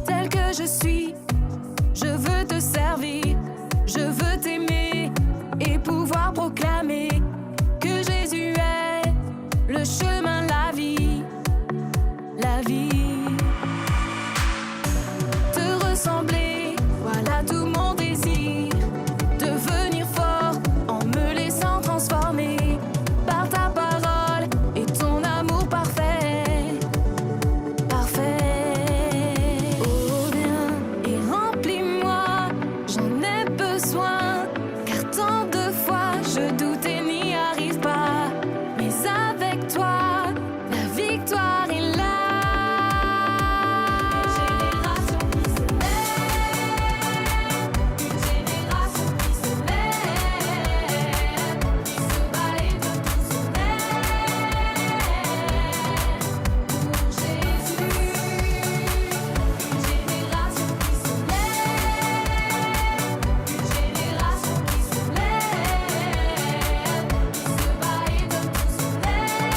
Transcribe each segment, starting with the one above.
Tel que je suis, je veux te servir, je veux t'aimer et pouvoir proclamer que Jésus est le chemin, la vie, la vie. Te ressembler, voilà tout mon désir, devenir fort en me laissant transformer par ta parole et ton amour parfait, parfait. Oh viens et remplis-moi, j'en ai besoin, car tant de fois je doute et n'y arrive pas. Mais avec toi, la victoire est là. Une génération qui se lève, une génération qui se lève, qui se bat et veut tout se lève pour Jésus. Une génération qui se lève, une génération qui se lève, qui se bat et veut tout se lève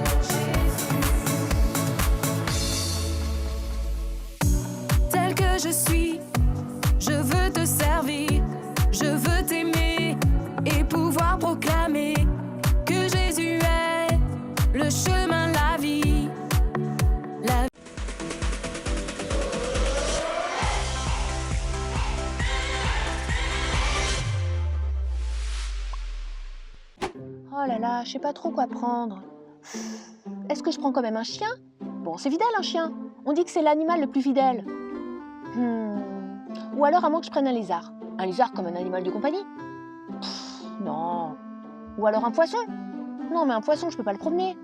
pour Jésus. Tel que je suis, je veux te servir, je veux t'aimer et pouvoir proclamer que Jésus est le chemin, la vie, la Oh là là, je sais pas trop quoi prendre. Est-ce que je prends quand même un chien? Bon, c'est fidèle un chien. On dit que c'est l'animal le plus fidèle. Ou alors à moins que je prenne un lézard. Un lézard comme un animal de compagnie? Non. Ou alors un poisson? Non, mais un poisson, je peux pas le promener.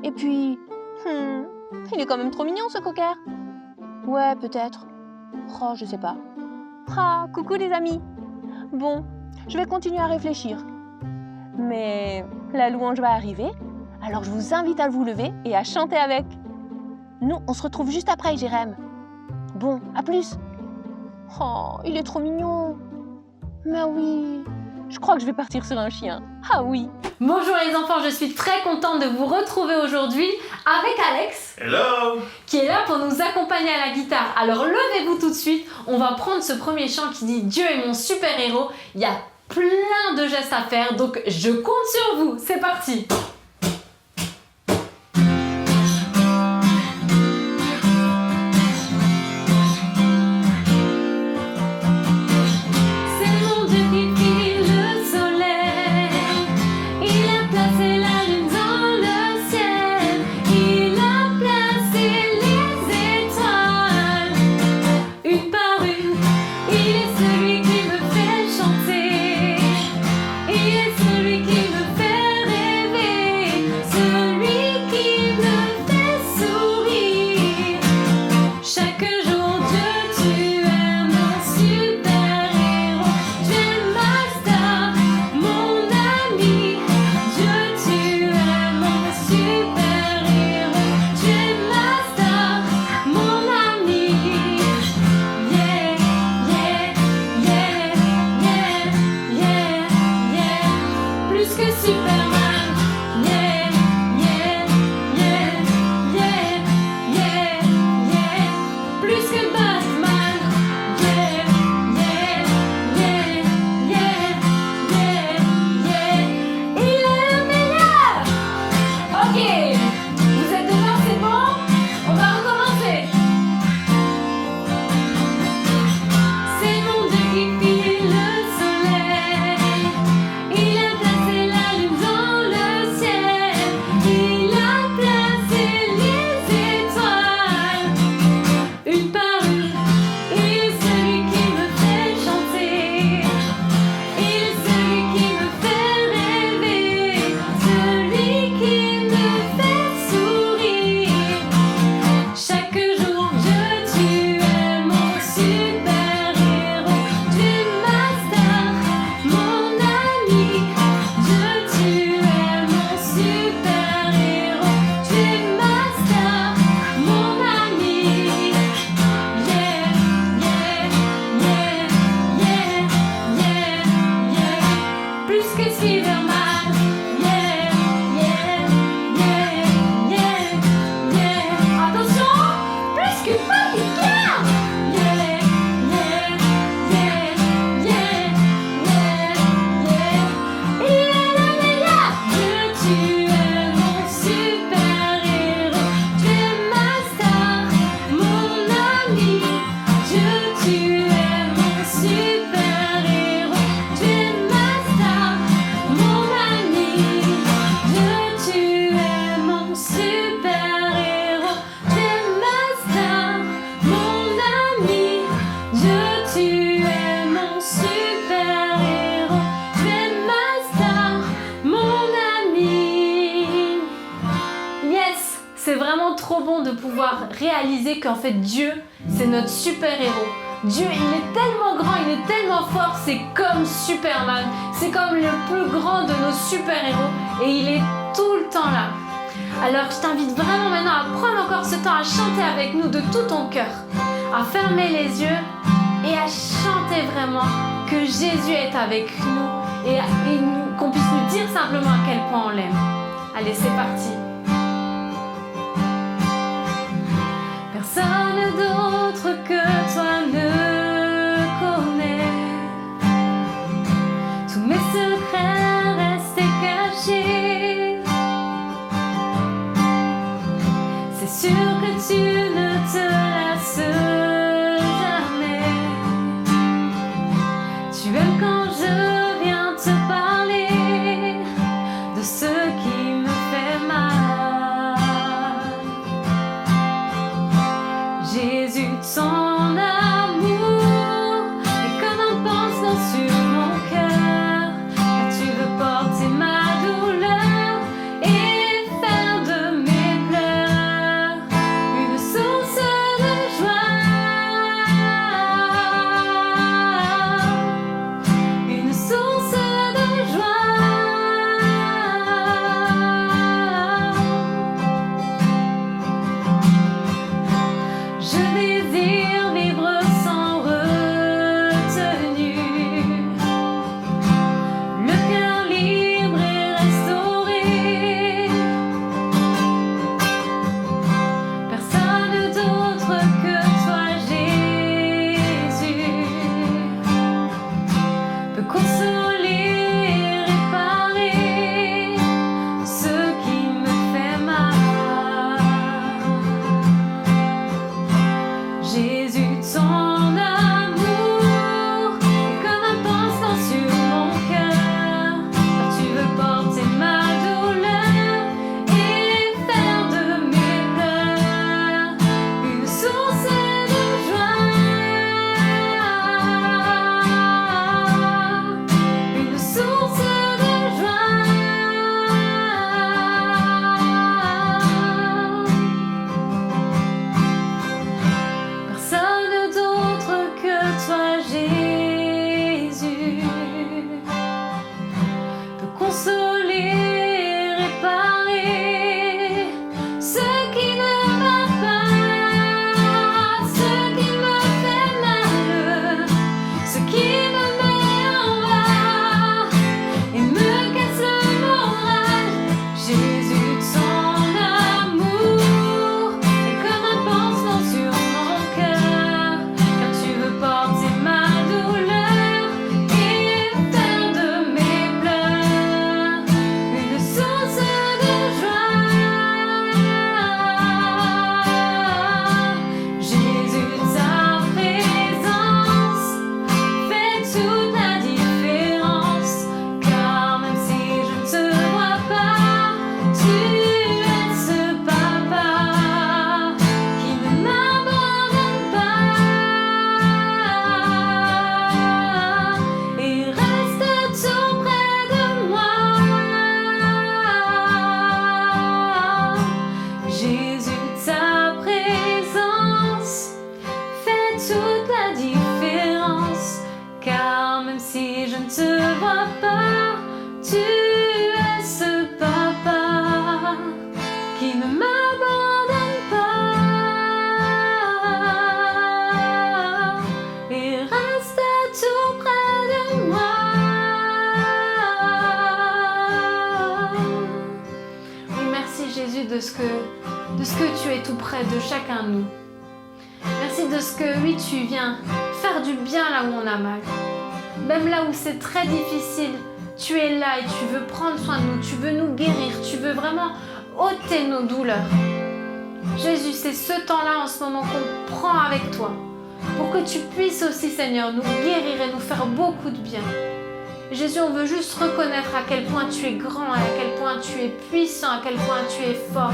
Et puis... il est quand même trop mignon, ce cocker. Ouais, peut-être. Oh, je sais pas. Ah, coucou les amis. Bon, je vais continuer à réfléchir. Mais la louange va arriver, alors je vous invite à vous lever et à chanter avec. Nous, on se retrouve juste après, Jérém. Bon, à plus. Oh, il est trop mignon. Mais oui, je crois que je vais partir sur un chien. Ah oui. Bonjour les enfants, je suis très contente de vous retrouver aujourd'hui avec Alex. Hello! Qui est là pour nous accompagner à la guitare. Alors levez-vous tout de suite, on va prendre ce premier chant qui dit Dieu est mon super-héros. Il y a plein de gestes à faire, donc je compte sur vous. C'est parti! celui qui me fait rêver. C'est vraiment trop bon de pouvoir réaliser qu'en fait Dieu, c'est notre super-héros. Dieu, il est tellement grand, il est tellement fort, c'est comme Superman, c'est comme le plus grand de nos super-héros et il est tout le temps là. Alors je t'invite vraiment maintenant à prendre encore ce temps à chanter avec nous de tout ton cœur, à fermer les yeux et à chanter vraiment que Jésus est avec nous et qu'on puisse nous dire simplement à quel point on l'aime. Allez, c'est parti. Personne d'autre que toi ne connaît tous mes secrets restés cachés. C'est sûr que tu ne te lasses jamais. Tu aimes quand je viens te parler de ce qui me fait mal. Jésus, ton amour est comme un pansement sur mon cœur, car tu veux porter ma douleur et faire de mes pleurs une source de joie, une source de joie. Je désire vivre sans retenue, le cœur libre et restauré. Personne d'autre que toi, Jésus, peut consoler et réparer ce qui me fait mal. Jésus, ton amour est comme un pansement sur mon cœur, car tu veux porter ma douleur et faire de mes pleurs une source de joie, une source de joie. Personne d'autre que toi, Jésus, peut consoler et réparer ce qui ne va pas, ce qui me fait mal, ce qui me met en bas et me casse le moral. Jésus, ton amour est comme un pansement sur mon cœur, car tu veux porter ma douleur et faire de mes pleurs une source de joie. Jésus, ta présence fait toute la différence, car même si je ne te vois pas, tu es ce papa qui ne m'abandonne pas et reste tout près de moi. Jésus, ta présence fait toute la différence, car même si je ne te vois pas, tu es ce papa qui ne m'abandonne pas et reste tout près de moi. Oui, merci Jésus de ce que tu es tout près de chacun de nous. Merci de ce que, oui, tu viens faire du bien là où on a mal. Même là où c'est très difficile, tu es là et tu veux prendre soin de nous, tu veux nous guérir, tu veux vraiment ôter nos douleurs. Jésus, c'est ce temps-là en ce moment qu'on prend avec toi pour que tu puisses aussi, Seigneur, nous guérir et nous faire beaucoup de bien. Jésus, on veut juste reconnaître à quel point tu es grand, à quel point tu es puissant, à quel point tu es fort.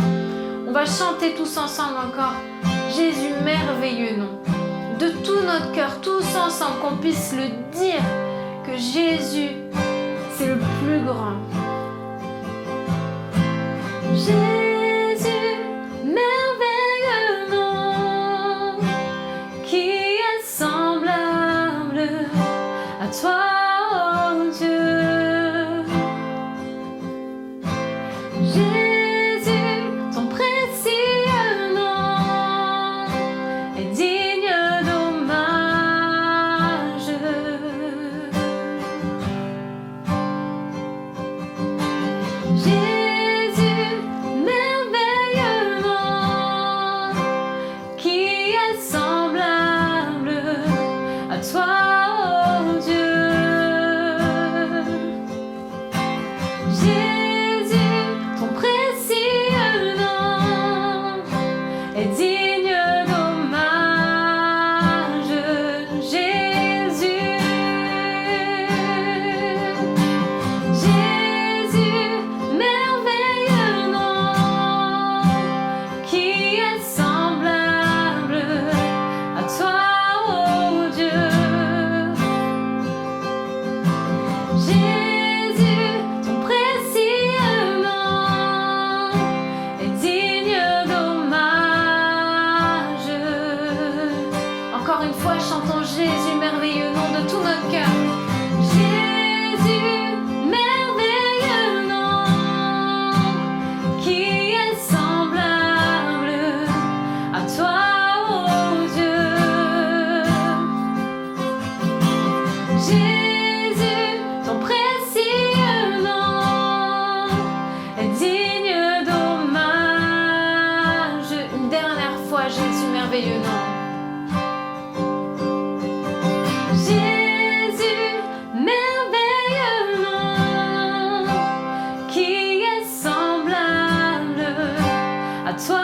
On va chanter tous ensemble encore Jésus, merveilleux nom. De tout notre cœur, tous ensemble, qu'on puisse le dire que Jésus, c'est le plus grand. Jésus, merveilleux nom. Jésus, merveilleux nom, qui est semblable à toi,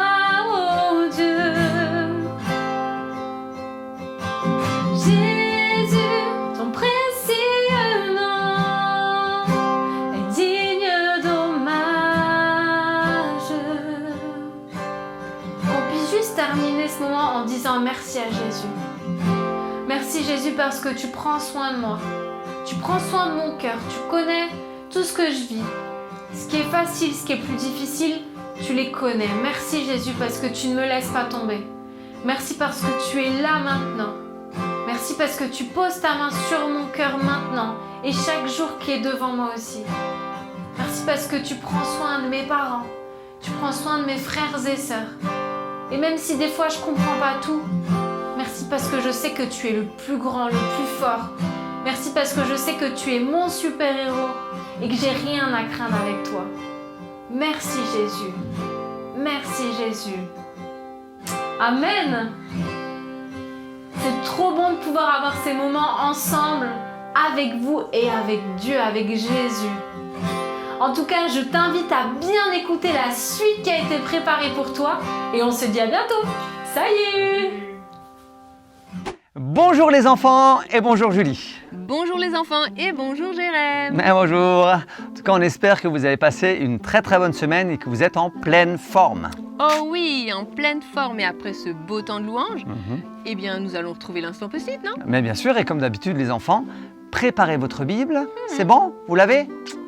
ô Dieu. Jésus, ton précieux nom est digne d'hommage. On puisse juste terminer ce moment en disant merci à Jésus. Merci Jésus parce que tu prends soin de moi. Tu prends soin de mon cœur. Tu connais tout ce que je vis. Ce qui est facile, ce qui est plus difficile, tu les connais. Merci Jésus parce que tu ne me laisses pas tomber. Merci parce que tu es là maintenant. Merci parce que tu poses ta main sur mon cœur maintenant et chaque jour qui est devant moi aussi. Merci parce que tu prends soin de mes parents. Tu prends soin de mes frères et sœurs. Et même si des fois je comprends pas tout, merci parce que je sais que tu es le plus grand, le plus fort. Merci parce que je sais que tu es mon super-héros et que j'ai rien à craindre avec toi. Merci Jésus. Merci Jésus. Amen. C'est trop bon de pouvoir avoir ces moments ensemble avec vous et avec Dieu, avec Jésus. En tout cas, je t'invite à bien écouter la suite qui a été préparée pour toi et on se dit à bientôt. Salut! Bonjour les enfants et bonjour Julie. Bonjour les enfants et bonjour Jérém. Bonjour. En tout cas, on espère que vous avez passé une très bonne semaine et que vous êtes en pleine forme. Oh oui, en pleine forme et après ce beau temps de louange, eh bien nous allons retrouver l'instant post-it, non? Mais bien sûr, et comme d'habitude les enfants, préparez votre Bible. C'est bon? Vous l'avez?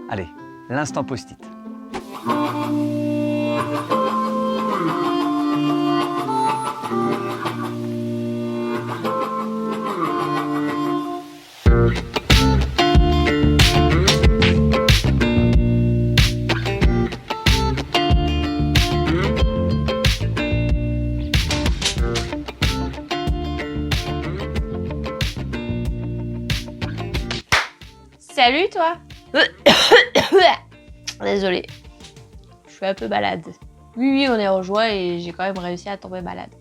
Allez, l'instant post-it. Salut toi. Désolée, je suis un peu malade. Oui, on est en joie et j'ai quand même réussi à tomber malade.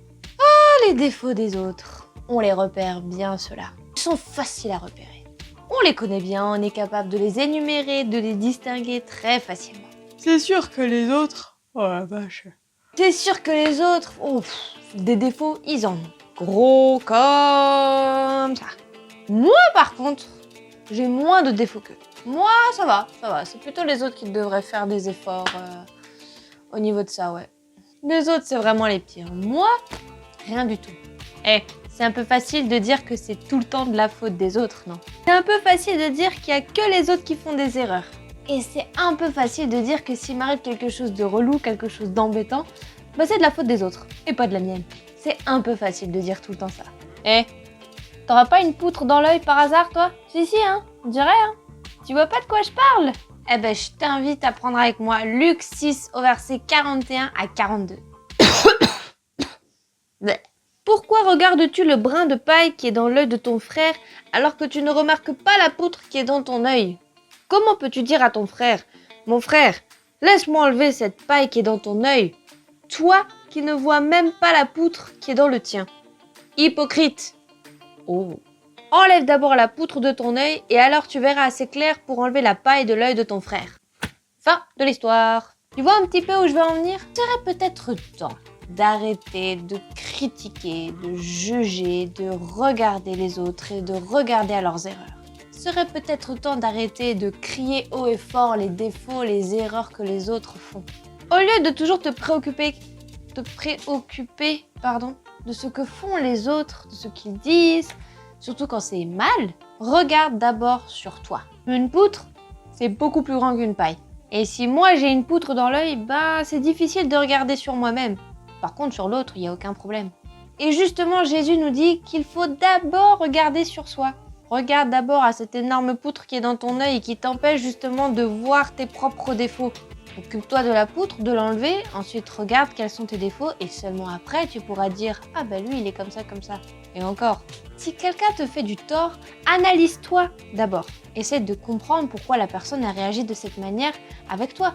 Oh, les défauts des autres. On les repère bien, ceux-là. Ils sont faciles à repérer. On les connaît bien, on est capable de les énumérer, de les distinguer très facilement. C'est sûr que les autres... Oh la vache. C'est sûr que les autres, des défauts, ils en ont. Gros comme ça. Moi, par contre, j'ai moins de défauts qu'eux. Moi, ça va. C'est plutôt les autres qui devraient faire des efforts au niveau de ça, ouais. Les autres, c'est vraiment les pires. Moi, rien du tout. C'est un peu facile de dire que c'est tout le temps de la faute des autres, non? C'est un peu facile de dire qu'il n'y a que les autres qui font des erreurs. Et c'est un peu facile de dire que s'il m'arrive quelque chose de relou, quelque chose d'embêtant, c'est de la faute des autres, et pas de la mienne. C'est un peu facile de dire tout le temps ça. T'auras pas une poutre dans l'œil par hasard, toi? Si, hein, on dirait, hein. Tu vois pas de quoi je parle? Je t'invite à prendre avec moi Luc 6 au verset 41 à 42. Pourquoi regardes-tu le brin de paille qui est dans l'œil de ton frère alors que tu ne remarques pas la poutre qui est dans ton œil? Comment peux-tu dire à ton frère, mon frère, laisse-moi enlever cette paille qui est dans ton œil, toi qui ne vois même pas la poutre qui est dans le tien? Hypocrite! Oh. Enlève d'abord la poutre de ton œil et alors tu verras assez clair pour enlever la paille de l'œil de ton frère. Fin de l'histoire. Tu vois un petit peu où je veux en venir? Il serait peut-être temps d'arrêter de critiquer, de juger, de regarder les autres et de regarder à leurs erreurs. Il serait peut-être temps d'arrêter de crier haut et fort les défauts, les erreurs que les autres font. Au lieu de toujours te préoccuper, de ce que font les autres, de ce qu'ils disent, surtout quand c'est mal, regarde d'abord sur toi. Une poutre, c'est beaucoup plus grand qu'une paille. Et si moi j'ai une poutre dans l'œil, c'est difficile de regarder sur moi-même. Par contre, sur l'autre, il n'y a aucun problème. Et justement, Jésus nous dit qu'il faut d'abord regarder sur soi. Regarde d'abord à cette énorme poutre qui est dans ton œil et qui t'empêche justement de voir tes propres défauts. Occupe-toi de la poutre, de l'enlever, ensuite regarde quels sont tes défauts et seulement après tu pourras dire « Ah lui il est comme ça. » Et encore, si quelqu'un te fait du tort, analyse-toi d'abord. Essaie de comprendre pourquoi la personne a réagi de cette manière avec toi.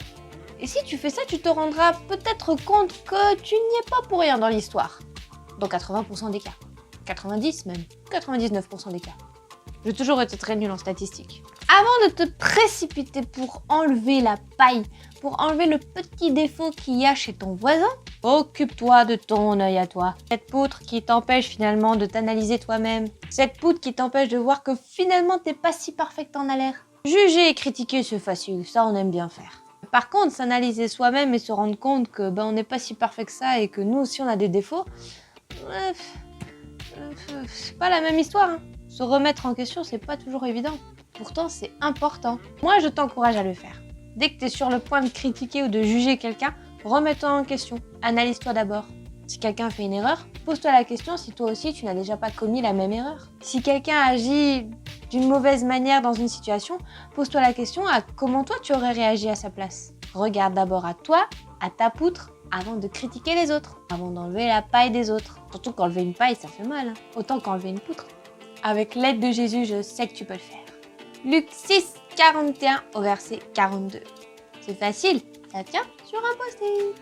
Et si tu fais ça, tu te rendras peut-être compte que tu n'y es pas pour rien dans l'histoire. Dans 80% des cas. 90 même. 99% des cas. J'ai toujours été très nulle en statistiques. Avant de te précipiter pour enlever la paille, pour enlever le petit défaut qu'il y a chez ton voisin, occupe-toi de ton œil à toi. Cette poutre qui t'empêche finalement de t'analyser toi-même. Cette poutre qui t'empêche de voir que finalement t'es pas si parfait que t'en as l'air. Juger et critiquer c'est facile, ça on aime bien faire. Par contre, s'analyser soi-même et se rendre compte que on n'est pas si parfait que ça et que nous aussi on a des défauts, c'est pas la même histoire. Hein. Se remettre en question, c'est pas toujours évident. Pourtant, c'est important. Moi, je t'encourage à le faire. Dès que tu es sur le point de critiquer ou de juger quelqu'un, remets-toi en question. Analyse-toi d'abord. Si quelqu'un fait une erreur, pose-toi la question si toi aussi tu n'as déjà pas commis la même erreur. Si quelqu'un agit d'une mauvaise manière dans une situation, pose-toi la question à comment toi tu aurais réagi à sa place. Regarde d'abord à toi, à ta poutre, avant de critiquer les autres, avant d'enlever la paille des autres. Surtout qu'enlever une paille, ça fait mal, hein. Autant qu'enlever une poutre. Avec l'aide de Jésus, je sais que tu peux le faire. Luc 6, 41 au verset 42. C'est facile, ça tient sur un post-it.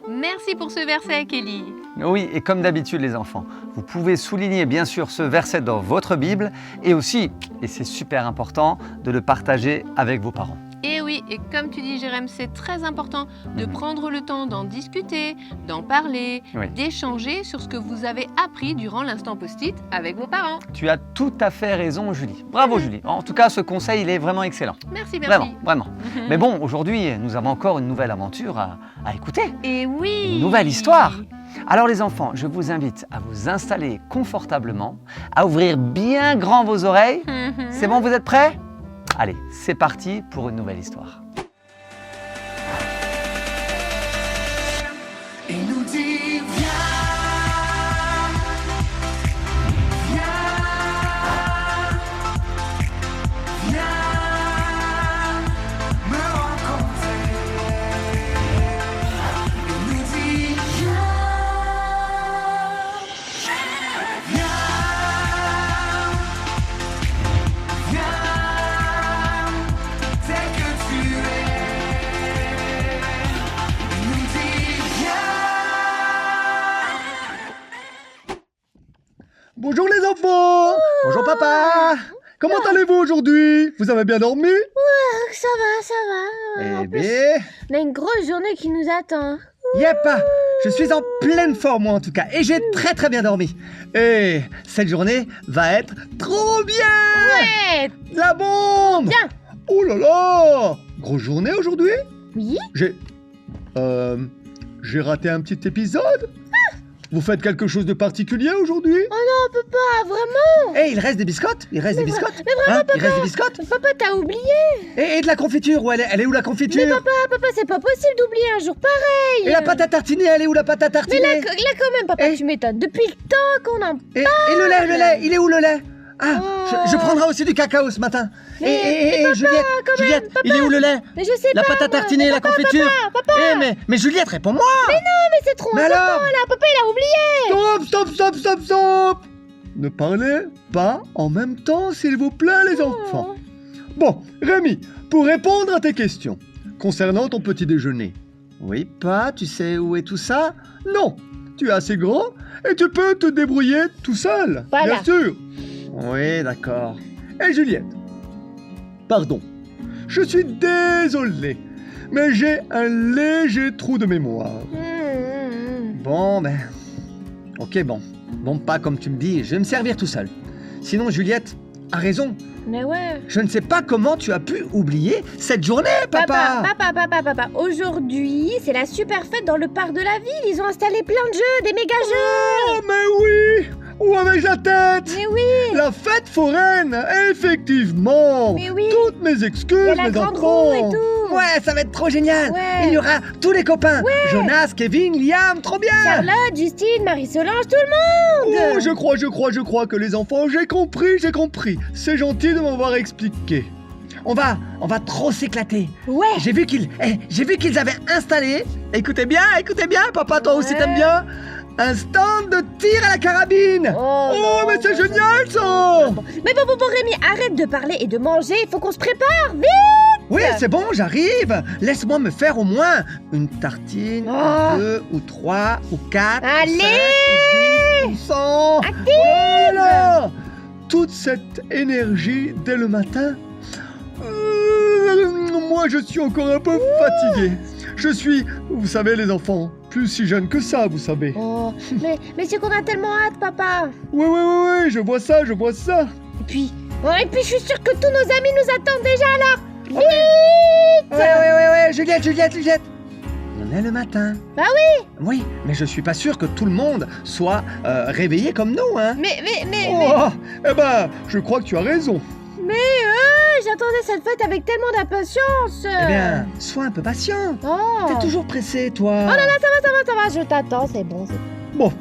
Merci pour ce verset, Kelly. Oui, et comme d'habitude les enfants, vous pouvez souligner bien sûr ce verset dans votre Bible et aussi, et c'est super important, de le partager avec vos parents. Et oui, et comme tu dis Jérém, c'est très important de prendre le temps d'en discuter, d'en parler, Oui. d'échanger sur ce que vous avez appris durant l'instant post-it avec vos parents. Tu as tout à fait raison Julie. Bravo Julie. En tout cas, ce conseil, il est vraiment excellent. Merci. Vraiment. Mais bon, aujourd'hui, nous avons encore une nouvelle aventure à écouter. Et oui. Une nouvelle histoire. Alors les enfants, je vous invite à vous installer confortablement, à ouvrir bien grand vos oreilles. C'est bon, vous êtes prêts ? Allez, c'est parti pour une nouvelle histoire. Il nous dit viens, viens, viens me rencontrer. Il nous dit viens, viens, viens, tel que tu es. Il nous dit viens. Bonjour les enfants. Bonjour papa. Comment allez-vous aujourd'hui? Vous avez bien dormi? Ça va. Eh bien, On a une grosse journée qui nous attend. yep, je suis en pleine forme moi en tout cas et j'ai très très bien dormi. Et cette journée va être trop bien. Ouais. La bombe. Bien. Oh là là. Grosse journée aujourd'hui? Oui. J'ai raté un petit épisode. Vous faites quelque chose de particulier aujourd'hui? Oh non, papa, vraiment. Eh, il reste des biscottes? Il reste des biscottes? Mais vraiment, Hein? Il reste des biscottes? Papa, t'as oublié. Et de la confiture, où elle est où la confiture? Mais papa, c'est pas possible d'oublier un jour pareil. Et la pâte à tartiner, elle est où la pâte à tartiner? Mais là quand même, papa, Eh. tu m'étonnes. Depuis le temps qu'on en... Et le lait, il est où le lait? Ah, Oh. je prendrai aussi du cacao ce matin. Mais Et Juliette, Juliette, il est où le lait? Mais je sais La pas. pâte à tartiner, la confiture? Papa. Mais Juliette, réponds-moi! Mais c'est trop Mais important alors? là. Papa, il a oublié. Stop! Ne parlez pas en même temps, s'il vous plaît, les enfants. Bon, Rémi, pour répondre à tes questions concernant ton petit déjeuner. Oui, pas, tu sais où est tout ça? Non, tu es assez grand et tu peux te débrouiller tout seul. Voilà. Bien sûr. Oui, d'accord. Et Juliette? Pardon, je suis désolé, mais j'ai un léger trou de mémoire. Bon, ben... Ok, bon, pas comme tu me dis, je vais me servir tout seul. Sinon, Juliette a raison. Mais ouais. Je ne sais pas comment tu as pu oublier cette journée, papa. Papa. Aujourd'hui, c'est la super fête dans le parc de la ville. Ils ont installé plein de jeux, des méga jeux. Oh, mais oui. Où avec la tête? Mais oui. La fête foraine, effectivement. Mais oui. Toutes mes Il y excuses, a la mes grande enfants. roue et tout. Ouais, ça va être trop génial. Ouais. Il y aura tous les copains. Jonas, Kevin, Liam, trop bien. Charlotte, Justine, Marie-Solange, tout le monde. Oh, je crois que les enfants, j'ai compris. C'est gentil de m'avoir expliqué. On va trop s'éclater. Ouais. J'ai vu qu'ils avaient installé. Écoutez bien, papa, toi aussi Ouais. t'aimes bien. un stand de tir à la carabine. Oh, non, mais c'est non, génial ça. Mais bon, Rémi, arrête de parler et de manger, il faut qu'on se prépare, vite. Oui, c'est bon, j'arrive. Laisse-moi me faire au moins une tartine, Oh. 2 ou 3 ou 4 Allez. 5 ou 10 ou 100. Active. Oh là là. Toute cette énergie dès le matin. Moi, je suis encore un peu fatigué. Je suis, vous savez les enfants, plus si jeune que ça, vous savez. Oh, mais c'est qu'on a tellement hâte, papa. Oui, je vois ça. Et puis je suis sûre que tous nos amis nous attendent déjà alors. Vite. Ouais, Juliette. On est le matin. Bah oui. Oui, mais je suis pas sûr que tout le monde soit réveillé comme nous, hein. Mais Oh, eh ben, je crois que tu as raison. j'attendais cette fête avec tellement d'impatience. Eh bien, sois un peu patient. Oh. T'es toujours pressé, toi. Oh là là, ça va, je t'attends, c'est bon. Bon,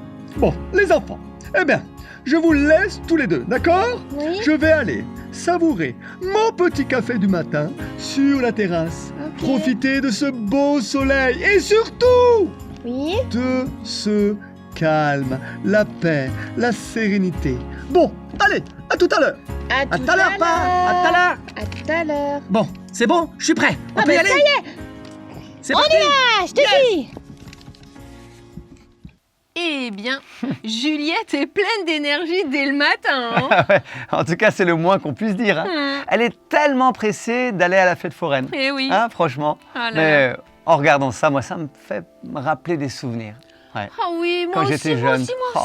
les enfants. Eh bien, je vous laisse tous les deux, d'accord? Oui. Je vais aller savourer mon petit café du matin sur la terrasse. Ok. Profiter de ce beau soleil et surtout Oui. de ce calme, la paix, la sérénité. Bon, allez, à tout à l'heure. À À tout à l'heure, pas. À tout à l'heure. À tout à l'heure. Bon, c'est bon, je suis prêt. On Ah, peut y ben, aller. ça y est. C'est parti. Ah, je te dis. Eh bien, Juliette est pleine d'énergie dès le matin. Hein. Ouais, en tout cas, c'est le moins qu'on puisse dire. Hein. Elle est tellement pressée d'aller à la fête foraine. Eh oui. Hein, franchement. Ah là là. Mais en regardant ça, moi, ça me fait me rappeler des souvenirs. Ouais. Ah oui, moi Quand aussi, j'étais moi jeune. aussi. Oh.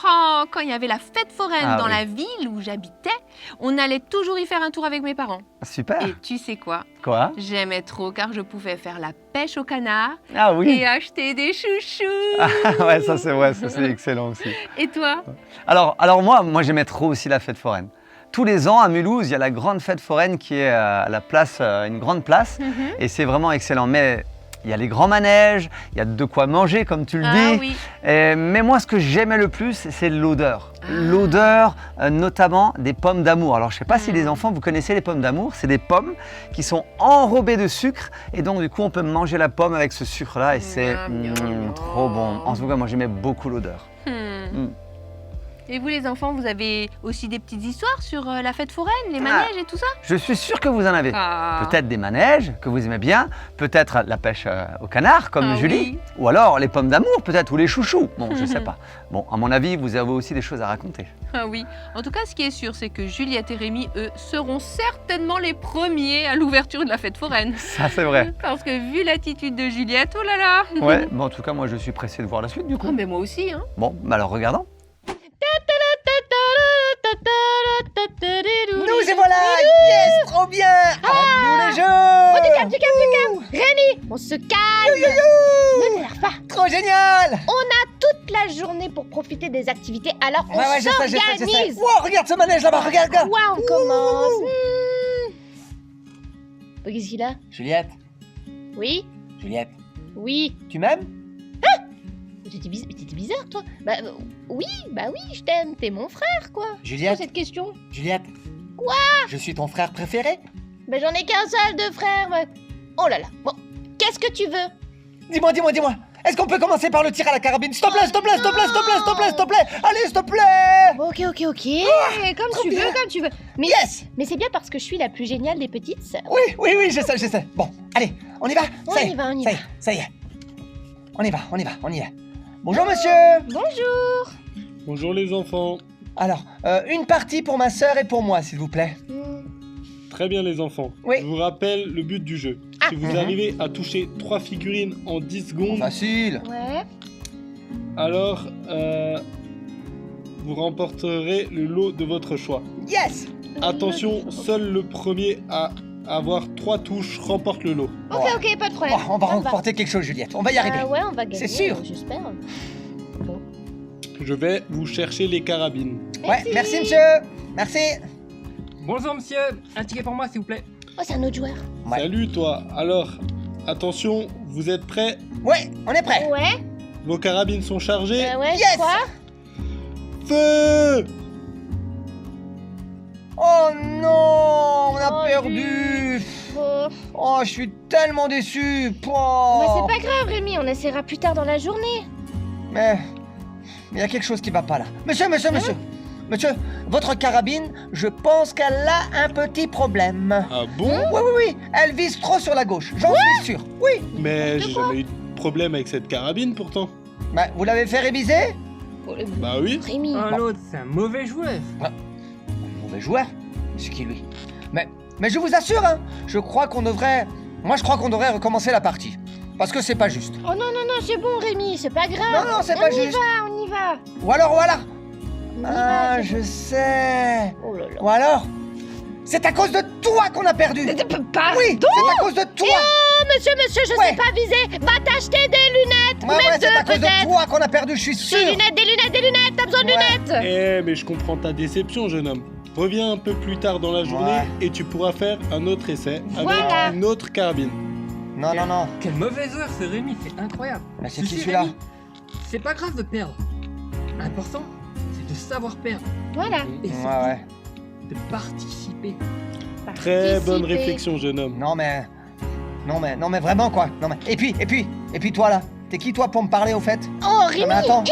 Oh, quand il y avait la fête foraine Ah dans oui. la ville où j'habitais, on allait toujours y faire un tour avec mes parents. Super. Et tu sais quoi? Quoi? J'aimais trop car je pouvais faire la pêche au canard Ah oui. et acheter des chouchous. Ah ouais, ça c'est vrai, ça c'est excellent aussi. Et toi? Alors moi j'aimais trop aussi la fête foraine. Tous les ans à Mulhouse, il y a la grande fête foraine qui est à la place, une grande place, et c'est vraiment excellent. Mais il y a les grands manèges, il y a de quoi manger comme tu le Ah dis. oui. Mais moi ce que j'aimais le plus, c'est l'odeur. L'odeur notamment des pommes d'amour. Alors je ne sais pas si les enfants, vous connaissez les pommes d'amour. C'est des pommes qui sont enrobées de sucre et donc du coup on peut manger la pomme avec ce sucre-là et c'est trop bon. En tout cas moi j'aimais beaucoup l'odeur. Et vous les enfants, vous avez aussi des petites histoires sur la fête foraine, les manèges et tout ça? Je suis sûr que vous en avez. Ah. Peut-être des manèges que vous aimez bien, peut-être la pêche au canard comme Ah Julie, oui. ou alors les pommes d'amour peut-être, ou les chouchous. Bon, je sais pas. Bon, à mon avis, vous avez aussi des choses à raconter. Ah oui. En tout cas, ce qui est sûr, c'est que Juliette et Rémi, eux, seront certainement les premiers à l'ouverture de la fête foraine. Ça, c'est vrai. Parce que vu l'attitude de Juliette, oh là là. Ouais, bon, en tout cas, moi, je suis pressé de voir la suite du coup. Ah, mais moi aussi, hein. Bon, bah alors regardons. Nous et voilà. Yes, trop bien. Nous les jeux. Du calme. Rémi, on se calme. Ne t'énerve pas. Trop génial. On a toute la journée pour profiter des activités, alors on Je sais. s'organise. Wow, regarde ce manège là-bas, regarde. Ouais, on commence. Qu'est-ce qu'il a? Juliette, Oui. Oui. tu m'aimes? T'étais bizarre, toi. Oui, je t'aime. T'es mon frère, quoi. Juliette, Cette question. Juliette. Quoi? Je suis ton frère préféré. J'en ai qu'un seul de frère. Oh là là. Bon, qu'est-ce que tu veux? Dis-moi. Est-ce qu'on peut commencer par le tir à la carabine? S'il te plaît. Allez, s'il te plaît. Ok. Comme tu veux. Mais, Yes. mais c'est bien parce que je suis la plus géniale des petites sœurs. Oui, je sais. Bon, allez, on y va. On y va. Ça y est. On y est. Bonjour, monsieur. Bonjour. Bonjour les enfants. Alors, une partie pour ma sœur et pour moi, s'il vous plaît. Très bien les enfants. Oui. Je vous rappelle le but du jeu. Si vous arrivez à toucher 3 figurines en 10 secondes, Facile. Ouais. alors vous remporterez le lot de votre choix. Yes. Attention, seul le premier à avoir 3 touches remporte le lot. Ok, pas de problème. On va Ça me va. remporter quelque chose, Juliette. On va y arriver. Ouais, on va gagner. C'est sûr. J'espère. Je vais vous chercher les carabines. Ouais, merci, monsieur. Merci. Bonjour monsieur, un ticket pour moi s'il vous plaît. Oh, c'est un autre joueur. Ouais. Salut toi. Alors, attention, vous êtes prêts? Ouais, on est prêt. Ouais. Vos carabines sont chargées? Ouais, Yes. je crois. Feu! Oh non, on a Oh, perdu. Oh. Oh, je suis tellement déçu. Oh. C'est pas grave, Rémi, on essaiera plus tard dans la journée. Mais il y a quelque chose qui va pas là. Monsieur, votre carabine, je pense qu'elle a un petit problème. Ah bon? Oui, elle vise trop sur la gauche, j'en suis sûr. Oui. Mais j'ai jamais eu de problème avec cette carabine pourtant. Bah, vous l'avez fait réviser? Bah oui. Rémi. Oh, l'autre, c'est un mauvais joueur. Mauvais joueur? C'est qui lui? Mais je vous assure, hein, je crois qu'on devrait recommencer la partie. Parce que c'est pas juste. Oh non, c'est bon, Rémi, c'est pas grave. Non, c'est pas juste. On y va. Ou alors, voilà. On y Ah, va. je sais. Oh là là. Ou alors, c'est à cause de toi qu'on a perdu. Pardon? Oui, c'est à cause de toi. Oh, monsieur, je Ouais. sais pas viser. Va t'acheter des lunettes. Ouais, Même c'est à deux, cause de peut-être. toi qu'on a perdu, je suis sûr. Des lunettes, t'as besoin de Ouais. lunettes. Eh, mais je comprends ta déception, jeune homme. Reviens un peu plus tard dans la journée et tu pourras faire un autre essai Voilà. avec une autre carabine. Non. Quel mauvais joueur ce Rémi, c'est incroyable. Mais c'est Tu qui sais, celui-là? Rémi, c'est pas grave de perdre. L'important, c'est de savoir perdre. Voilà. Et surtout, Ouais. de participer. Très bonne Participer. réflexion, jeune homme. Non mais vraiment quoi. Non mais et puis toi là, t'es qui toi pour me parler au fait? Oh, Non Rémi. mais attends.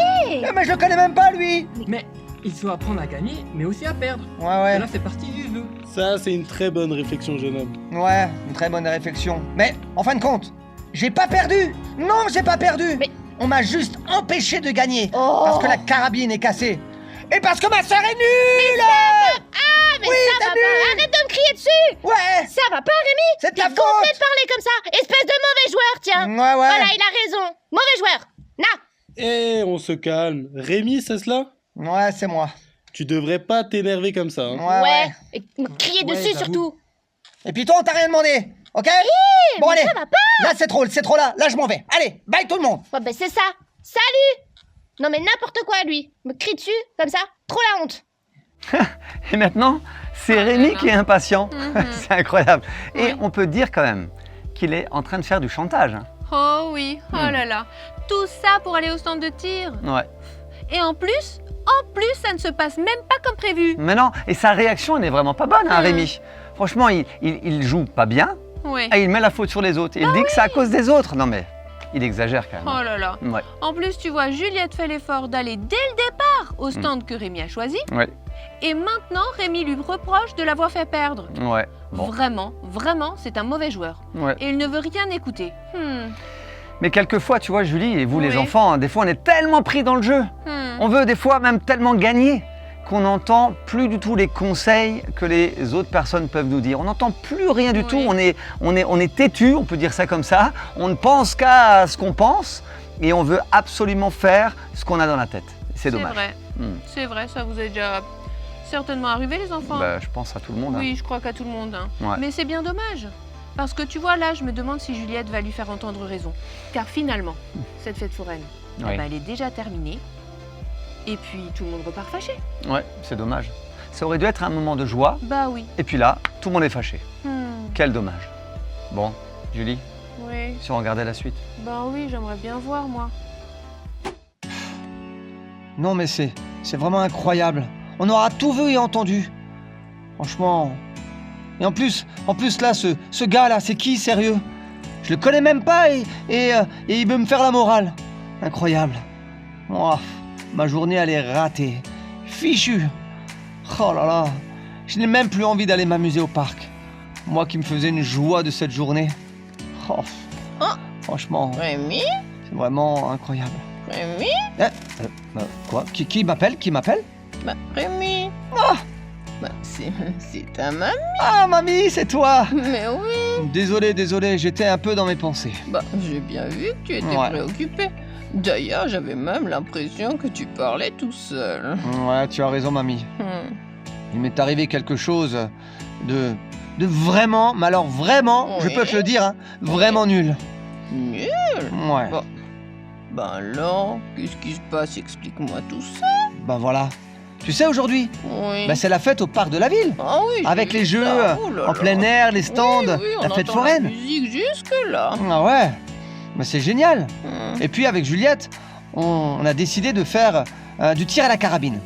Mais je le connais même pas lui. Mais il faut apprendre à gagner, mais aussi à perdre. Ouais. Et là, c'est parti du jeu. Ça, c'est une très bonne réflexion, jeune homme. Ouais, une très bonne réflexion. Mais en fin de compte, j'ai pas perdu. Non, j'ai pas perdu. Mais- On m'a juste empêché de gagner Oh. parce que la carabine est cassée. Et parce que ma sœur est nulle. Mais Oui, ça t'as va vu. pas. Arrête de me crier dessus. Ouais. Ça va pas, Rémi. C'est de ta T'es con faute. de parler comme ça. Espèce de mauvais joueur, tiens. Ouais. Voilà, il a raison. Mauvais joueur. Là. Eh, on se calme. Rémi, c'est cela? Ouais, c'est moi. Tu devrais pas t'énerver comme ça. Hein. Ouais. Et me crier Ouais, dessus j'avoue. surtout. Et puis toi, on t'a rien demandé, ok? Bon mais allez. ça va pas. Là, c'est trop là. Là, je m'en vais. Allez, bye tout le monde. Ouais, ben c'est ça. Salut. Non mais n'importe quoi, lui. Me crie dessus, comme ça. Trop la honte. Et maintenant, c'est Rémi qui est impatient. C'est incroyable. Et on peut dire quand même qu'il est en train de faire du chantage. Hein. Oh oui, oh là là. Tout ça pour aller au stand de tir. Ouais. Et en plus, ça ne se passe même pas comme prévu. Mais non, et sa réaction, elle n'est vraiment pas bonne, hein, Rémi. Franchement, il joue pas bien Ouais. et il met la faute sur les autres. Il dit que c'est à cause des autres. Non mais, il exagère quand même. Oh là là. Ouais. En plus, tu vois, Juliette fait l'effort d'aller dès le départ au stand que Rémi a choisi. Ouais. Et maintenant, Rémi lui reproche de l'avoir fait perdre. Ouais. Bon. Vraiment, c'est un mauvais joueur. Ouais. Et il ne veut rien écouter. Mais quelquefois, tu vois, Julie, et vous les Oui. enfants, hein, des fois on est tellement pris dans le jeu. On veut des fois même tellement gagner qu'on n'entend plus du tout les conseils que les autres personnes peuvent nous dire. On n'entend plus rien du Oui. tout. On est têtu, on peut dire ça comme ça. On ne pense qu'à ce qu'on pense et on veut absolument faire ce qu'on a dans la tête. C'est dommage. Vrai. Hmm. C'est vrai, ça vous est déjà certainement arrivé, les enfants. Bah, je pense à tout le monde. Oui, je crois qu'à tout le monde. Hein. Ouais. Mais c'est bien dommage. Parce que tu vois, là, je me demande si Juliette va lui faire entendre raison. Car finalement, cette fête foraine, Oui. elle est déjà terminée. Et puis, tout le monde repart fâché. Ouais, c'est dommage. Ça aurait dû être un moment de joie. Bah oui. Et puis là, tout le monde est fâché. Quel dommage. Bon, Julie, Oui. si on regardait la suite. Bah oui, j'aimerais bien voir, moi. Non mais c'est vraiment incroyable. On aura tout vu et entendu. Franchement. Et en plus là, ce gars-là, c'est qui, sérieux? Je le connais même pas et il veut me faire la morale. Incroyable. Oh, ma journée, elle est ratée. Fichue. Oh là là. Je n'ai même plus envie d'aller m'amuser au parc. Moi qui me faisais une joie de cette journée. Oh. Franchement, Rémi. c'est vraiment incroyable. Rémi. Quoi? Qui m'appelle? Qui m'appelle? Bah, Rémi. Ah! Bah, c'est ta mamie. Ah, mamie, c'est toi! Mais oui. Désolé, j'étais un peu dans mes pensées. Bah, j'ai bien vu que tu étais Ouais. préoccupé. D'ailleurs, j'avais même l'impression que tu parlais tout seul. Ouais, tu as raison, mamie. Il m'est arrivé quelque chose de vraiment, mais alors vraiment, je Oui. peux te le dire, hein, vraiment nul. Nul. Ouais. Bah. Ben alors, qu'est-ce qui se passe? Explique-moi tout ça. Bah voilà. Tu sais, aujourd'hui, Oui. bah, c'est la fête au parc de la ville. Ah oui. Avec j'ai les vu jeux ça. Oh là en là. plein air, les stands, Oui, on la fête entend foraine. La musique jusque là. Ah ouais. Bah, c'est génial. Et puis avec Juliette, on a décidé de faire du tir à la carabine.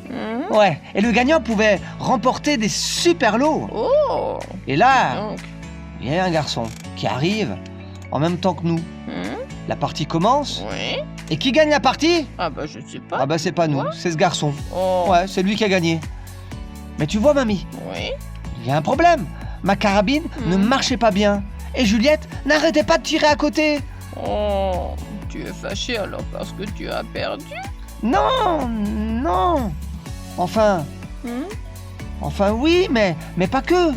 Ouais. Et le gagnant pouvait remporter des super lots. Oh. Et là, Donc. il y a un garçon qui arrive en même temps que nous. La partie commence. Oui. Et qui gagne la partie? Ah bah je sais pas. Ah bah c'est pas nous, Toi? c'est ce garçon. Oh. Ouais, c'est lui qui a gagné. Mais tu vois, mamie, Oui. il y a un problème. Ma carabine ne marchait pas bien. Et Juliette n'arrêtait pas de tirer à côté. Oh, tu es fâché alors parce que tu as perdu? Non, non. Enfin, oui, mais pas que.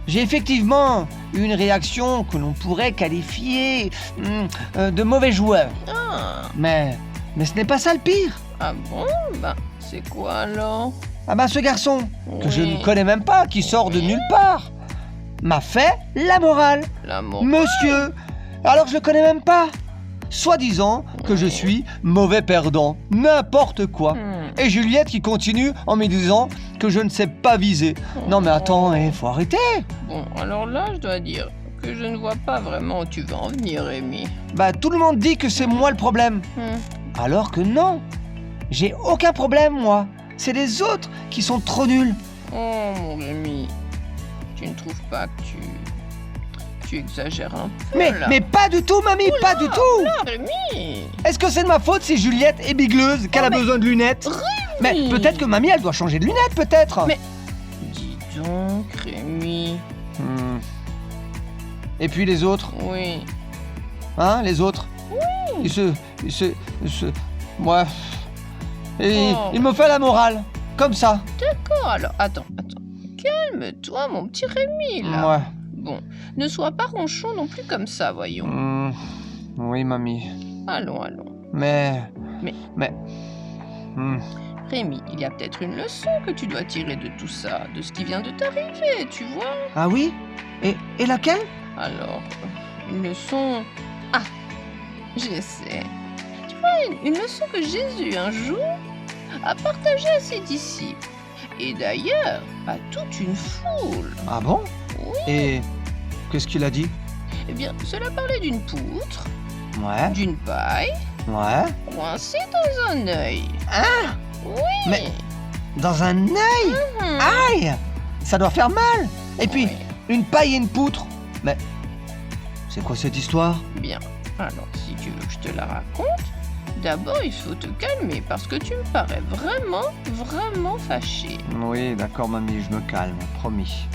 J'ai effectivement eu une réaction que l'on pourrait qualifier de mauvais joueur. Ah. Mais ce n'est pas ça le pire. Ah bon? Bah, c'est quoi alors? Ah bah ce garçon, que je Oui. ne connais même pas, qui sort de nulle part, m'a fait la morale. La morale. Monsieur, alors je le connais même pas. Soi-disant que je suis mauvais perdant, n'importe quoi. Et Juliette qui continue en me disant que je ne sais pas viser. Non mais attends, faut arrêter. Bon, alors là, je dois dire que je ne vois pas vraiment où tu veux en venir, Rémi. Bah tout le monde dit que c'est moi le problème. Alors que non, j'ai aucun problème moi. C'est les autres qui sont trop nuls. Oh, mon Rémi, tu ne trouves pas que tu exagères un peu là? Mais pas du tout, mamie, pas du tout. Là, Rémi. Est-ce que c'est de ma faute si Juliette est bigleuse, qu'elle a besoin de lunettes? Mais peut-être que mamie, elle doit changer de lunettes, peut-être. Mais dis donc, Rémi. Et puis les autres? Oui. Hein, les autres? Oui. Ils se... Ouais. Et Oh. il me fait la morale, comme ça. D'accord, alors attends. Calme-toi, mon petit Rémi, là. Ouais. Bon, ne sois pas ronchon non plus comme ça, voyons. Oui, mamie. Allons. Mais... Rémi, il y a peut-être une leçon que tu dois tirer de tout ça, de ce qui vient de t'arriver, tu vois? Ah oui? Et laquelle? Alors, une leçon... Ah, je sais. Tu vois, une leçon que Jésus, un jour, a partagée à ses disciples. Et d'ailleurs, à toute une foule. Ah bon? Oui. Et qu'est-ce qu'il a dit? Eh bien, cela parlait d'une poutre, Ouais. d'une paille, Ouais. coincée dans un œil. Hein? Oui. Mais dans un œil? Aïe! Ça doit faire mal! Et puis, une paille et une poutre. Mais c'est quoi cette histoire? Bien. Alors, si tu veux que je te la raconte, d'abord il faut te calmer parce que tu me parais vraiment fâché. Oui, d'accord, mamie, je me calme, promis.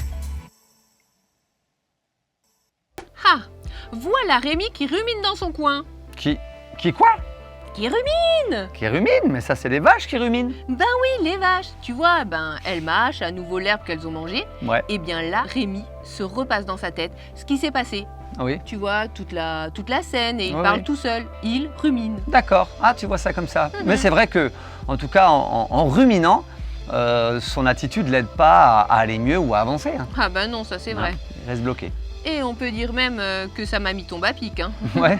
Ah, voilà Rémi qui rumine dans son coin. Qui quoi? Qui rumine? Qui rumine? Mais ça, c'est les vaches qui ruminent. Ben oui, les vaches. Tu vois, elles mâchent à nouveau l'herbe qu'elles ont mangée. Ouais. Et bien là, Rémi se repasse dans sa tête ce qui s'est passé. Oui. Tu vois, toute la scène et il Oui, parle oui. tout seul. Il rumine. D'accord. Ah, tu vois ça comme ça. Mais c'est vrai que, en tout cas, en ruminant, son attitude l'aide pas à aller mieux ou à avancer. Hein. Ah ben non, ça c'est vrai. Il reste bloqué. Et on peut dire même que sa mamie tombe à pic. Hein. Ouais.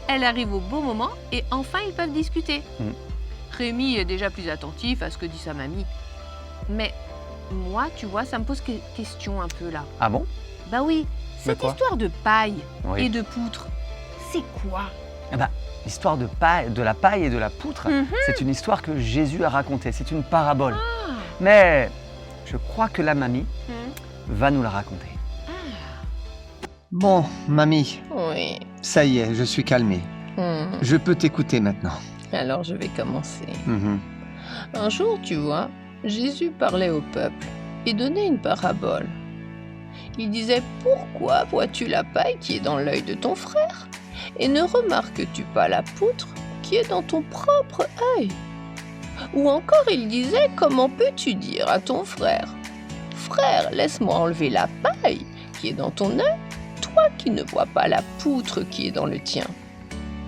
Elle arrive au bon moment et enfin ils peuvent discuter. Rémi est déjà plus attentif à ce que dit sa mamie. Mais moi, tu vois, ça me pose question un peu là. Ah bon? Bah oui, cette quoi? histoire de paille Oui. et de poutre, c'est quoi? Eh ben, l'histoire de la paille et de la poutre, c'est une histoire que Jésus a racontée. C'est une parabole. Mais je crois que la mamie va nous la raconter. Bon, mamie, Oui. ça y est, je suis calmé. Je peux t'écouter maintenant. Alors je vais commencer. Mhm. Un jour, tu vois, Jésus parlait au peuple et donnait une parabole. Il disait « Pourquoi vois-tu la paille qui est dans l'œil de ton frère et ne remarques-tu pas la poutre qui est dans ton propre œil ?» Ou encore il disait « Comment peux-tu dire à ton frère « Frère, laisse-moi enlever la paille qui est dans ton œil, toi qui ne vois pas la poutre qui est dans le tien ?»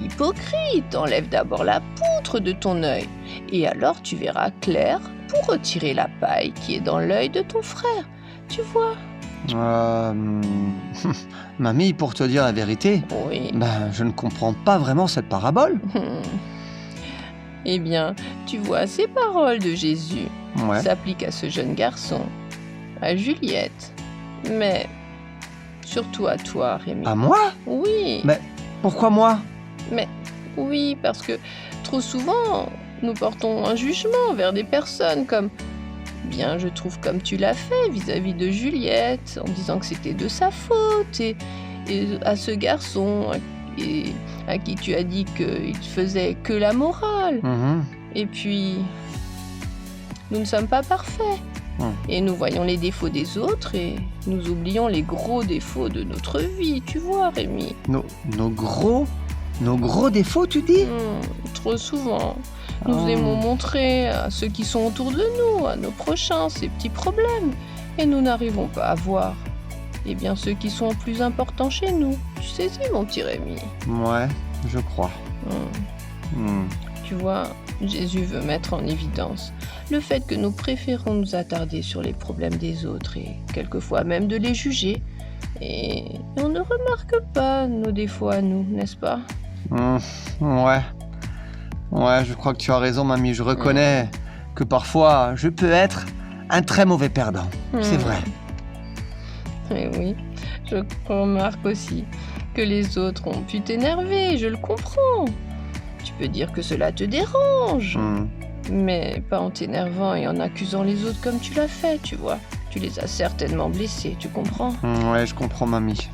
Hypocrite, enlève d'abord la poutre de ton œil, et alors tu verras clair pour retirer la paille qui est dans l'œil de ton frère. Tu vois? Mamie, pour te dire la vérité, Oui. je ne comprends pas vraiment cette parabole. Eh bien, tu vois, ces paroles de Jésus Ouais. s'appliquent à ce jeune garçon, à Juliette, mais surtout à toi, Rémi. À moi? Oui. Mais pourquoi moi? Mais oui, parce que trop souvent, nous portons un jugement vers des personnes comme bien, je trouve comme tu l'as fait vis-à-vis de Juliette, en disant que c'était de sa faute, et à ce garçon et à qui tu as dit qu'il faisait que la morale. Mhm. Et puis, nous ne sommes pas parfaits. Et nous voyons les défauts des autres et nous oublions les gros défauts de notre vie, tu vois, Rémi. Nos gros défauts, tu dis? Trop souvent. Nous aimons montrer à ceux qui sont autour de nous, à nos prochains, ces petits problèmes. Et nous n'arrivons pas à voir, eh bien, ceux qui sont plus importants chez nous. Tu saisis, mon petit Rémi? Ouais, je crois. Tu vois, Jésus veut mettre en évidence le fait que nous préférons nous attarder sur les problèmes des autres et quelquefois même de les juger. Et on ne remarque pas nos défauts à nous, n'est-ce pas? Ouais, je crois que tu as raison, mamie. Je reconnais que parfois, je peux être un très mauvais perdant. C'est vrai. Et oui, je remarque aussi que les autres ont pu t'énerver, je le comprends. Tu peux dire que cela te dérange, mais pas en t'énervant et en accusant les autres comme tu l'as fait, tu vois. Tu les as certainement blessés, tu comprends? Ouais, je comprends, mamie.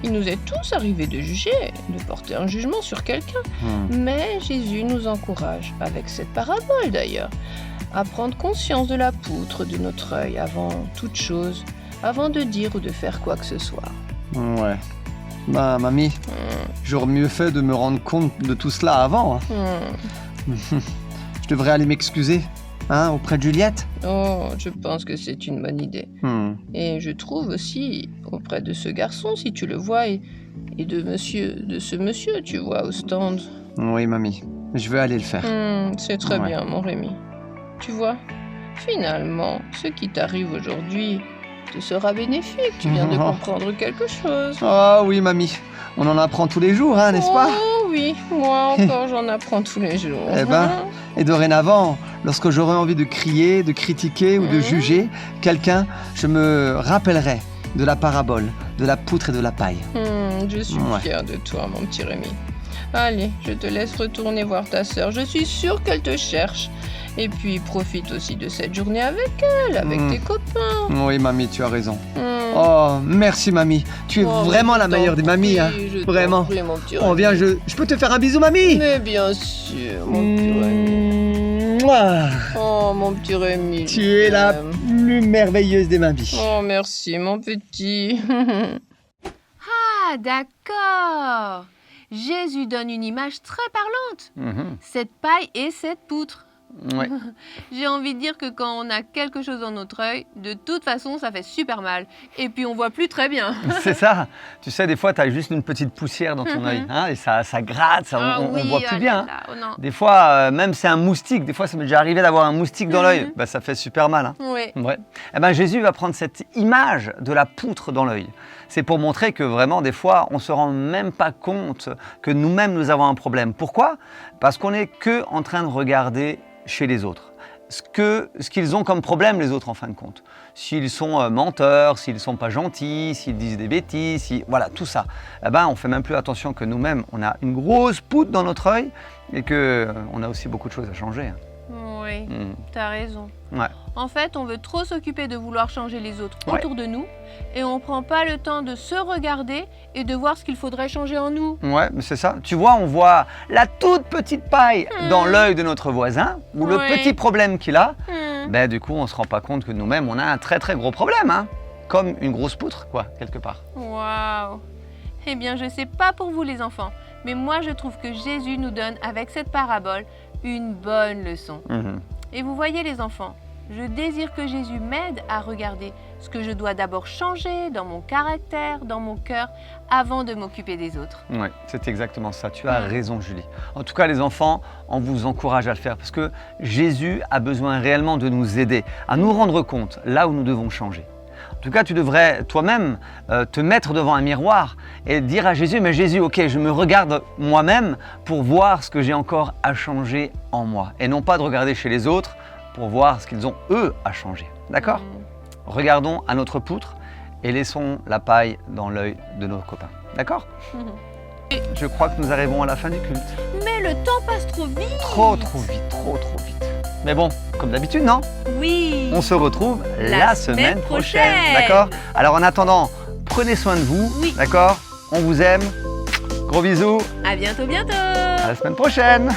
Il nous est tous arrivé de juger, de porter un jugement sur quelqu'un. Mais Jésus nous encourage, avec cette parabole d'ailleurs, à prendre conscience de la poutre de notre œil avant toute chose, avant de dire ou de faire quoi que ce soit. Ouais. Bah, mamie, j'aurais mieux fait de me rendre compte de tout cela avant. Je devrais aller m'excuser, auprès de Juliette. Oh, je pense que c'est une bonne idée. Et je trouve aussi auprès de ce garçon, si tu le vois, et de ce monsieur, tu vois, au stand. Oui, mamie, je vais aller le faire. C'est très bien, mon Rémi. Tu vois, finalement, ce qui t'arrive aujourd'hui te sera bénéfique. Tu viens de comprendre quelque chose. Oh oui, mamie, on en apprend tous les jours, n'est-ce pas? Oh oui, moi encore, j'en apprends tous les jours. Et dorénavant, lorsque j'aurai envie de crier, de critiquer ou de juger quelqu'un, je me rappellerai de la parabole, de la poutre et de la paille. Je suis fière de toi, mon petit Rémi. Allez, je te laisse retourner voir ta sœur. Je suis sûre qu'elle te cherche. Et puis, profite aussi de cette journée avec elle, avec tes copains. Oui, mamie, tu as raison. Oh, merci, mamie. Tu es vraiment la meilleure des mamies, Vraiment. Prie, mon petit oh, viens, je peux te faire un bisou, mamie? Mais bien sûr, mon petit Rémi. Oh, mon petit Rémi. Tu es la plus merveilleuse des mamies. Oh, merci, mon petit. Ah, d'accord. Jésus donne une image très parlante. Cette paille et cette poutre. Ouais. J'ai envie de dire que quand on a quelque chose dans notre œil, de toute façon, ça fait super mal. Et puis, on voit plus très bien. C'est ça. Tu sais, des fois, tu as juste une petite poussière dans ton œil. Et ça gratte, on voit plus bien. Des fois, même c'est un moustique. Des fois, ça m'est déjà arrivé d'avoir un moustique dans l'œil. Bah, ça fait super mal. Oui. Ouais. Eh ben, Jésus va prendre cette image de la poutre dans l'œil. C'est pour montrer que vraiment, des fois, on ne se rend même pas compte que nous-mêmes, nous avons un problème. Pourquoi? Parce qu'on n'est que en train de regarder chez les autres. Ce qu'ils ont comme problème, les autres, en fin de compte. S'ils sont menteurs, s'ils ne sont pas gentils, s'ils disent des bêtises, voilà, tout ça. Eh ben, on ne fait même plus attention que nous-mêmes, on a une grosse poutre dans notre œil et qu'on a aussi beaucoup de choses à changer. Oui, t'as raison. Ouais. En fait, on veut trop s'occuper de vouloir changer les autres autour de nous et on ne prend pas le temps de se regarder et de voir ce qu'il faudrait changer en nous. Ouais, mais c'est ça. Tu vois, on voit la toute petite paille dans l'œil de notre voisin ou le petit problème qu'il a. Ben, du coup, on ne se rend pas compte que nous-mêmes, on a un très très gros problème. Comme une grosse poutre, quoi, quelque part. Waouh! Eh bien, je ne sais pas pour vous les enfants, mais moi je trouve que Jésus nous donne avec cette parabole une bonne leçon. Et vous voyez les enfants, je désire que Jésus m'aide à regarder ce que je dois d'abord changer dans mon caractère, dans mon cœur, avant de m'occuper des autres. Oui, c'est exactement ça. Tu as raison, Julie. En tout cas, les enfants, on vous encourage à le faire parce que Jésus a besoin réellement de nous aider, à nous rendre compte là où nous devons changer. En tout cas, tu devrais toi-même te mettre devant un miroir et dire à Jésus, mais Jésus, ok, je me regarde moi-même pour voir ce que j'ai encore à changer en moi. Et non pas de regarder chez les autres pour voir ce qu'ils ont, eux, à changer. D'accord? Regardons à notre poutre et laissons la paille dans l'œil de nos copains. D'accord? Je crois que nous arrivons à la fin du culte. Mais le temps passe trop vite. Trop vite. Mais bon, comme d'habitude, non? Oui. On se retrouve la semaine prochaine. D'accord? Alors en attendant, prenez soin de vous. D'accord? On vous aime. Gros bisous, À bientôt, bientôt. à la semaine prochaine.